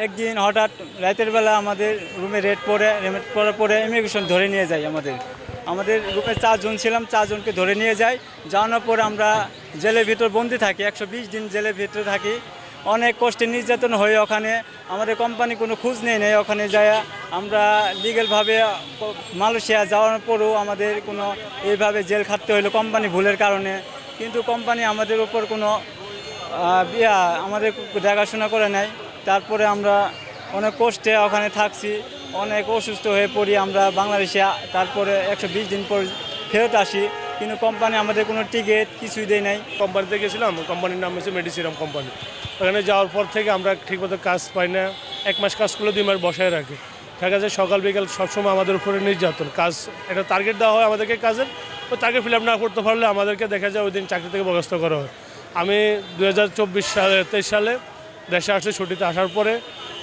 একদিন হঠাৎ রাতের বেলা আমাদের রুমে রেড পড়ার পরে ইমিগ্রেশন ধরে নিয়ে যায়। আমাদের রুমে 4 জন ছিলাম, 4 জনকে ধরে নিয়ে যায়। যাওয়ানোর পর আমরা জেলের ভিতর বন্দি থাকি, 120 দিন জেলের ভিতরে থাকি। অনেক কষ্টে নির্যাতন হয়ে ওখানে আমাদের কোম্পানি কোনো খোঁজ নেই। ওখানে যায় আমরা লিগ্যালভাবে মালয়েশিয়া যাওয়ার পরেও আমাদের কোনো এইভাবে জেল খাটতে হলো কোম্পানি ভুলের কারণে। কিন্তু কোম্পানি আমাদের উপর কোনো আমাদের দেখাশোনা করে নেয়। তারপরে আমরা অনেক কষ্টে ওখানে থাকছি, অনেক অসুস্থ হয়ে পড়ি আমরা বাংলাদেশে। তারপরে 120 দিন পর ফেরত আসি, কিন্তু কোম্পানি আমাদের কোনো টিকিট কিছুই দেয় নাই। কোম্পানিতে গেছিলাম, কোম্পানির নাম হচ্ছে মেডিসিরাম কোম্পানি। ওখানে যাওয়ার পর থেকে আমরা ঠিকমতো কাজ পাই না। 1 মাস কাজ করলে 2 মাস বসায় রাখে। দেখা যায় সকাল বিকাল সবসময় আমাদের উপরে নির্যাতন। কাজ একটা টার্গেট দেওয়া হয় আমাদেরকে কাজের, ওই টার্গেট ফিল আপ না করতে পারলে আমাদেরকে দেখা যায় ওই দিন চাকরি থেকে বরখাস্ত করা হয়। আমি 2023 সালে দেশে আসলে ছুটিতে আসার পরে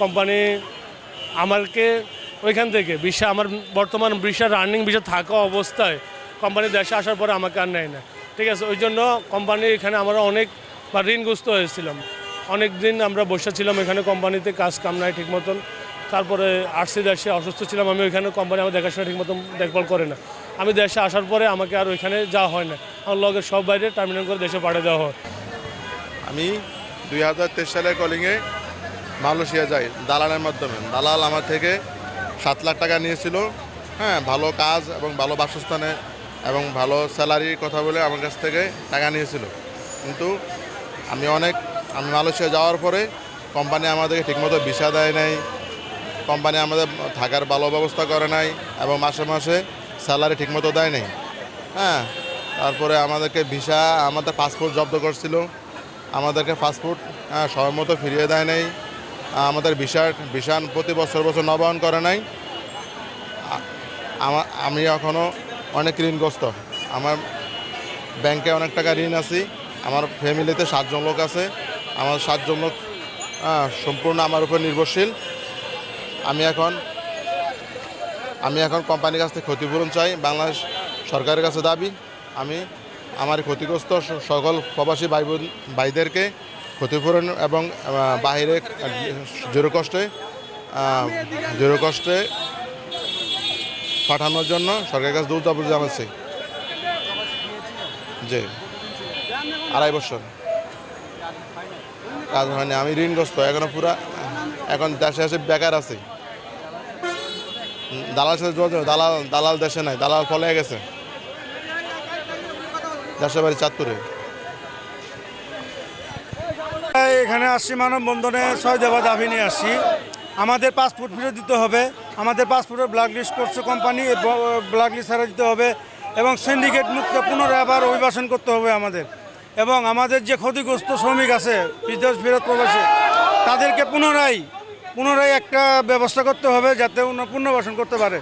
কোম্পানি আমাকে ওইখান থেকে ভিসা, আমার বর্তমান ভিসা রানিং ভিসা থাকা অবস্থায় কোম্পানি দেশে আসার পরে আমাকে আর নেয় না। ঠিক আছে, ওই জন্য কোম্পানি এখানে আমরা অনেক ঋণগ্রস্ত হয়েছিলাম। অনেক দিন আমরা বসেছিলাম এখানে, কোম্পানিতে কাজ কাম নাই ঠিক মতন। তারপরে আসছি দেশে, অসুস্থ ছিলাম আমি, ওইখানে কোম্পানি আমার দেখাশোনা ঠিক মতন দেখভাল করে না। আমি দেশে আসার পরে আমাকে আর ওইখানে যাওয়া হয় না, আমার লগের সব বাইরে টার্মিনেট করে দেশে পাঠিয়ে দেওয়া হয়। আমি 2023 সালের কলিংয়ে মালয়েশিয়া যাই দালালের মাধ্যমে। দালাল আমার থেকে 7 লাখ টাকা নিয়েছিল। হ্যাঁ, ভালো কাজ এবং ভালো বাসস্থানে এবং ভালো স্যালারির কথা বলে আমার কাছ থেকে টাকা নিয়েছিল। কিন্তু আমি মালয়েশিয়া যাওয়ার পরে কোম্পানি আমাদেরকে ঠিকমতো ভিসা দেয় নাই, কোম্পানি আমাদের থাকার ভালো ব্যবস্থা করে নাই এবং মাসে মাসে স্যালারি ঠিকমতো দেয় নাই। হ্যাঁ, তারপরে আমাদেরকে আমাদের পাসপোর্ট জব্দ করছিল, আমাদেরকে পাসপোর্ট সময় মতো ফিরিয়ে দেয় নাই, আমাদের ভিসা প্রতি বছর নবায়ন করে নাই। আমি এখনও অনেক ঋণগ্রস্ত। আমার ব্যাংকে অনেক টাকা ঋণ আছে। আমার ফ্যামিলিতে 7 জন লোক আছে। আমার 7 জন লোক সম্পূর্ণ আমার উপর নির্ভরশীল। আমি এখন কোম্পানির কাছ থেকে ক্ষতিপূরণ চাই। বাংলাদেশ সরকারের কাছে দাবি, আমি আমার ক্ষতিগ্রস্ত সকল প্রবাসী ভাইদেরকে ক্ষতিপূরণ এবং বাহিরে জোর কষ্টে পাঠানোর জন্য সরকারের কাছে দ্রুত আবেদন জানাচ্ছি। জি, 2.5 বছর কাজ হয়নি, আমি ঋণগ্রস্ত এখন দেশে এসে বেকার আছি। দালালের সাথে যোগাযোগ, দালাল দেশে নাই, দালাল ফলে গেছে। দেশের বাড়ি চাঁদপুরে। এখানে আসছি মানববন্ধনে 6 দফা দাবি নিয়ে আসছি। আমাদের পাসপোর্ট ফেরত দিতে হবে, আমাদের পাসপোর্টের ব্ল্যাক লিস্ট করছে কোম্পানি, ব্ল্যাক লিস্ট ছাড়া দিতে হবে এবং সিন্ডিকেট মুক্ত পুনরায় আবার অভিবাসন করতে হবে আমাদের। এবং আমাদের যে ক্ষতিগ্রস্ত শ্রমিক আছে বিদেশ ফেরত প্রবাসী, তাদেরকে পুনরায় একটা ব্যবস্থা করতে হবে যাতে পুনর্বাসন করতে পারে।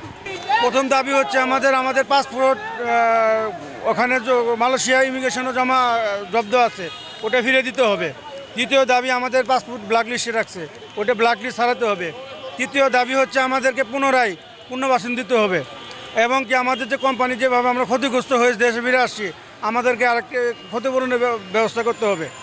প্রথম দাবি হচ্ছে আমাদের পাসপোর্ট ওখানে মালয়েশিয়া ইমিগ্রেশনও জব্দ আছে, ওটা ফিরে দিতে হবে। দ্বিতীয় দাবি, আমাদের পাসপোর্ট ব্ল্যাক লিস্টে রাখছে, ওটা ব্ল্যাক লিস্ট ছাড়াতে হবে। তৃতীয় দাবি হচ্ছে আমাদেরকে পুনর্বাসন দিতে হবে এবং কি আমাদের যে কোম্পানি যেভাবে আমরা ক্ষতিগ্রস্ত হয়ে দেশে ফিরে আসছি, আমাদেরকে আরেকটা ক্ষতিপূরণের ব্যবস্থা করতে হবে।